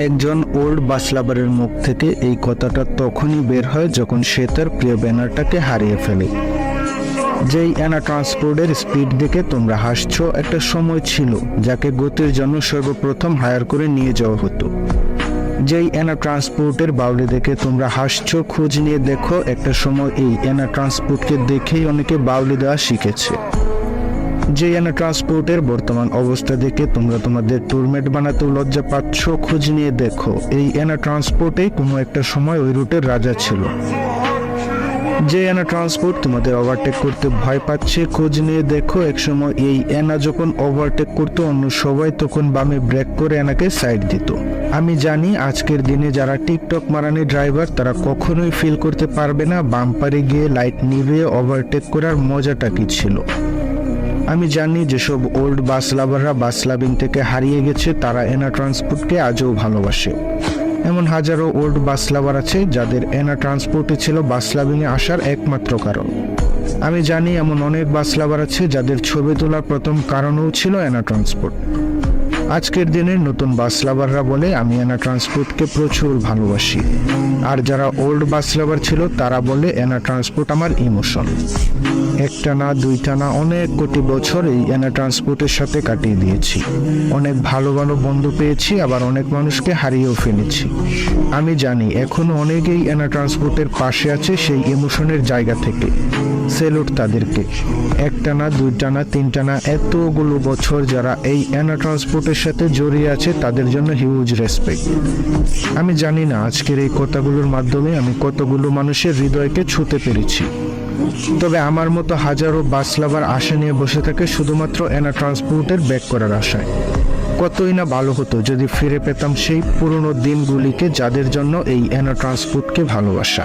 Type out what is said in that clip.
একজন ওল্ড বাস লাভারের মুখ থেকে এই কথাটা তখনই বের হয় যখন সে তার প্রিয় ব্যানারটাকে হারিয়ে ফেলে। যেই অ্যানা ট্রান্সপোর্টের স্পিড দেখে তোমরা হাসছো, একটা সময় ছিল যাকে গতির জন্য সর্বপ্রথম হায়ার করে নিয়ে যাওয়া হতো। যেই অ্যানা ট্রান্সপোর্টের বাউলি দেখে তোমরা হাসছো, খোঁজ নিয়ে দেখো, একটা সময় এই অ্যানা ট্রান্সপোর্টকে দেখেই অনেকে বাউলি দেওয়া শিখেছে। যে অ্যানা ট্রান্সপোর্টের বর্তমান অবস্থা দেখে তোমরা তোমাদের ট্যুরমেট বানাতেও লজ্জা পাচ্ছ, খোঁজ নিয়ে দেখো এই অ্যানা ট্রান্সপোর্টে কোনো একটা সময় ওই রুটের রাজা ছিল। যে অ্যানা ট্রান্সপোর্ট তোমাদের ওভারটেক করতে ভয় পাচ্ছে, খোঁজ নিয়ে দেখো একসময় এই অ্যানা যখন ওভারটেক করতো অন্য সবাই তখন বামে ব্রেক করে অ্যানাকে সাইড দিত। আমি জানি আজকের দিনে যারা টিকটক মারানি ড্রাইভার তারা কখনোই ফিল করতে পারবে না বাম্পারে গিয়ে লাইট নিভিয়ে ওভারটেক করার মজাটা কি ছিল। আমি জানি যেসব ওল্ড বাস লাভাররা বাস লাভিং থেকে হারিয়ে গেছে তারা অ্যানা ট্রান্সপোর্টকে আজও ভালোবাসে। এমন হাজারো ওল্ড বাস লাভার আছে যাদের অ্যানা ট্রান্সপোর্টে ছিল বাস লাভিংয়ে আসার একমাত্র কারণ। আমি জানি এমন অনেক বাস লাভার আছে যাদের ছবি তোলার প্রথম কারণও ছিল অ্যানা ট্রান্সপোর্ট। আজকের দিনের নতুন বাস লাভাররা বলে আমি অ্যানা ট্রান্সপোর্টকে প্রচুর ভালোবাসি, আর যারা ওল্ড বাস লাভার ছিল তারা বলে অ্যানা ট্রান্সপোর্ট আমার ইমোশন। একটা না দুইটা না অনেক কোটি বছর এই অ্যানা ট্রান্সপোর্টের সাথে কাটিয়ে দিয়েছি। অনেক ভালো ভালো বন্ধু পেয়েছি, আবার অনেক মানুষকে হারিয়েও ফেলেছি। আমি জানি এখনো অনেকেই অ্যানা ট্রান্সপোর্টের পাশে আছে সেই ইমোশনের জায়গা থেকে। সেলুট তাদেরকে। একটা না দুইটা না তিনটা না এতগুলো বছর যারা এই অ্যানা ট্রান্সপোর্টের সাথে জড়িয়ে আছে তাদের জন্য হিউজ রেসপেক্ট। আমি জানি না আজকের এই কথাগুলোর মাধ্যমে আমি কতগুলো মানুষের হৃদয়কে ছুঁতে পেরেছি, তবে আমার মতো হাজারো বাস লাভার আশা নিয়ে বসে থাকে শুধুমাত্র অ্যানা ট্রান্সপোর্টের ব্যাক করার আশায়। কতই না ভালো হতো যদি ফিরে পেতাম সেই পুরনো দিনগুলিকে যাদের জন্য এই অ্যানা ট্রান্সপোর্টকে ভালোবাসা।